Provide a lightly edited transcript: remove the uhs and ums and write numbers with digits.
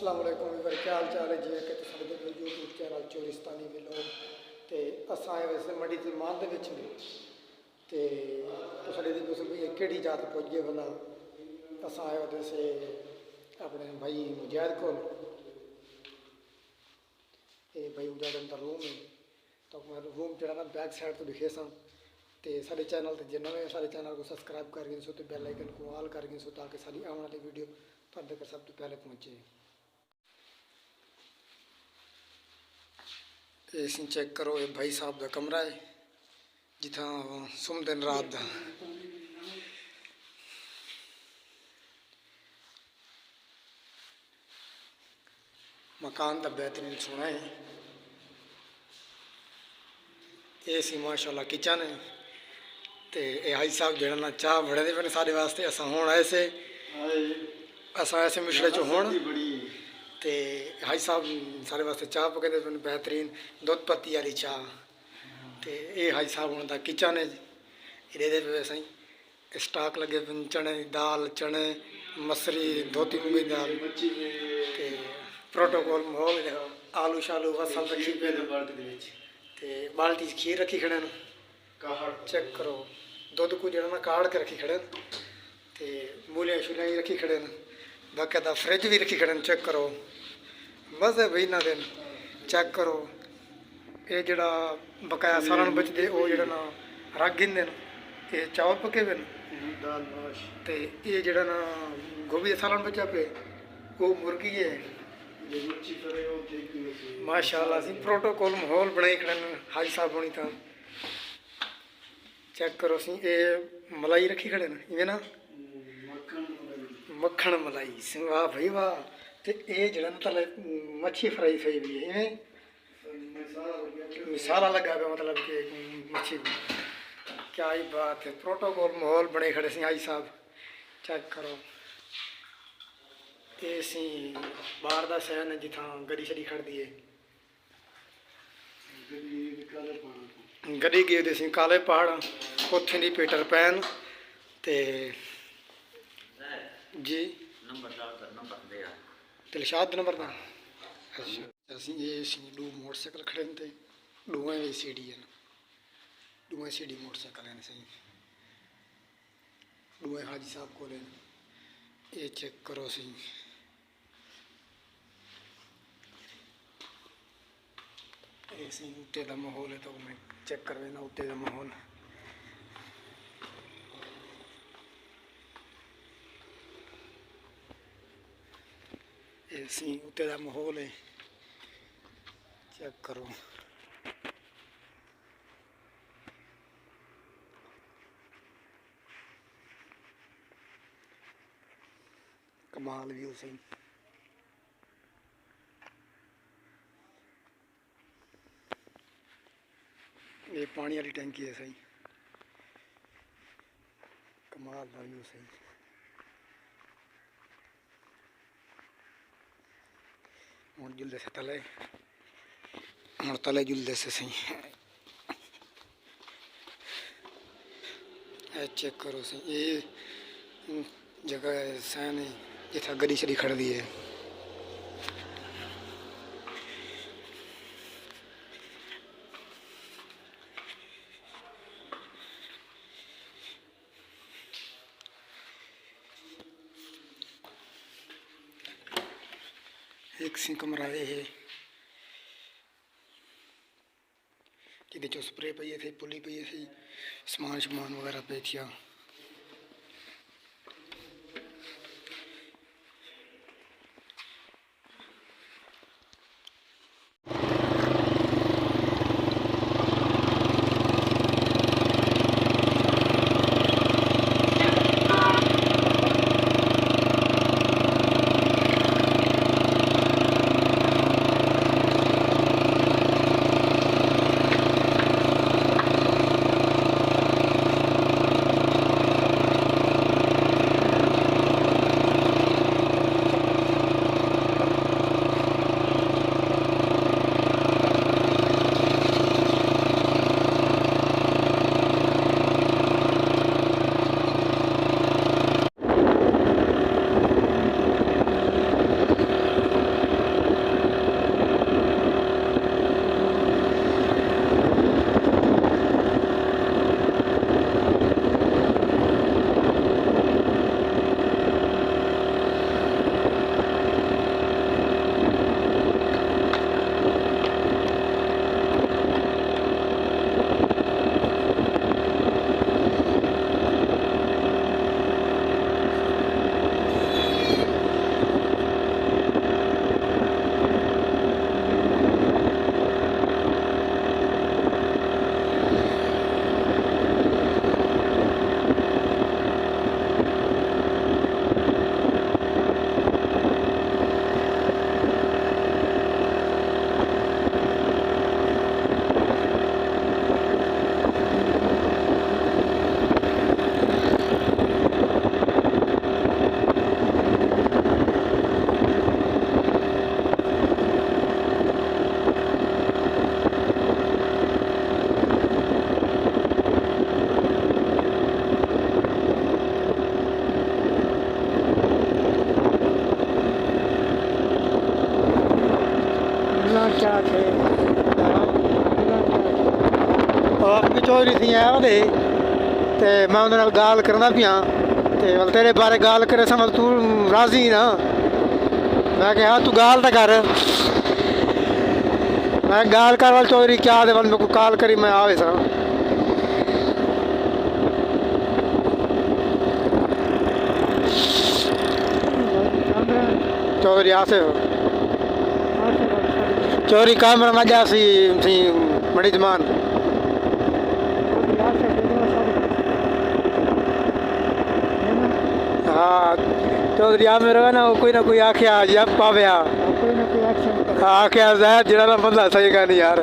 अस्सलाम वालेकुम वीवर, क्या हाल चाल है जी कि तुम यूट्यूब चैनल चोलिस्तानी विलोग तो अस आए वैसे मंडी तलमान के तुम भी कि जात पुज गए भला अस आए होते से अपने भाई मुजाहिद को भाई मुजाहिद अंदर रूम है तो मैं रूम जरा ना बैक साइड तो दिखे सन तो सारे चैनल तो जो नवे सारे चैनल को सबसक्राइब कर गए सो तो बैल आइकन को ऑल कर गए सो ताकि सारी आने वाली वीडियो तुहाडे तक सब तो पहले पहुँचे। इसी चेक करो ये भाई साहब का कमरा है जिथा सुम दिन रात का मकान तो बेहतरीन सोना है। ये सी माशाल्लाह किचन है तो ये हाई साहब जरा ना चाह बड़े दे पे सारे वास्ते असा हूँ आए से मिसले चो हूँ तो हाई साहब सारे वास्ते चाह पकाते पे बेहतरीन दुध पत्ती वाली चाह तो ये हाई साहब उनका किचन है। ये पे सही स्टाक लगे पे चने दाल चने मसरी धोती मूंगी दाल तो प्रोटोकॉल माहौल देखो आलू शालू वसल रखी पे तो बाल्टी खीर रखी खड़े चेक करो दुध को जरा ना काढ़ के रखी खड़े तो मूलियाँ शूलियाँ रखी खड़े बाकायदा फ्रिज भी रखी खड़े चेक करो मज़े भाई ना दिन चेक करो ये जरा बकाया सालन बचते वो जरा ना रख गिंदे ये चावल पके पे तो ये जरा ना गोभी का सालन बचा पे वो मुर्गी है माशाल्लाह सी प्रोटोकॉल माहौल बनाई खड़े हाजी साहब होनी था चेक करो सी ये मलाई रखी खड़े इवें ना मक्खन मलाई वाह भाई वाह तो ये जरा तले मच्छी फ्राई सही भी है इवें मसाला लगा पे मतलब कि मच्छी क्या ही बात है प्रोटोकॉल माहौल बने खड़े सी हाजी साहब चेक करो ये सी बाहर का सहन है जिथा गड्डी शड़ी खड़ती है गड्डी गए सी काले पहाड़ उत्थे दी पीटर पैन ते जी दिलशाद नंबर का अच्छा असी ये सी दो मोटरसाइकिल खड़े थे दोवें भी सीढ़ी हैं दोवें सीढ़ी मोटरसाइकिल हैं सही दोवें हाजी साहब को ये चेक करो सी ऐसे उत्ते का माहौल है तो मैं चेक कर लेना उत्ते का माहौल ऐसे उत्ते का माहौल है चेक करो कमाल व्यू सही ये पानी वाली टैंकी है सही कमाल का व्यू सही हूँ जुलदे से तले हूँ तले जुलदे से सही चेक करो सही ये जगह सैन है जिथा गड्डी शड़ी खड़ी है एक सी कमरा ये है जिद चो स्प्रे पई थी पुली पई थी समान शमान वगैरह पे थिया ਆਪਕੀ ਚੌਧਰੀ ਸੀ ਆਇਆ ਉਹਦੇ ਤੇ ਮੈਂ ਉਹਦੇ ਨਾਲ ਗੱਲ ਕਰਨਾ ਪਿਆ ਤੇ ਮਤਲਬ ਤੇਰੇ ਬਾਰੇ ਗੱਲ ਕਰੇ ਸਮਝ ਤੂੰ ਰਾਜ਼ੀ ਨਾ ਮੈਂ ਕਿਹਾ ਤੂੰ ਗੱਲ ਤਾਂ ਕਰ ਮੈਂ ਗੱਲ ਕਰ ਵਾਲ ਚੌਧਰੀ ਕਿਆ ਦੇ ਵੱਲ ਮੇਰੇ को ਕਾਲ ਕਰੀ ਮੈਂ ਆਵੇ ਸਾਂ चौधरी आसे हो चौधरी काम रंगा जा सी बड़ी जमान हाँ चौधरी आ मेरा ना कोई आख्या जब पावे आख्या जरा बंदा सही का नहीं यार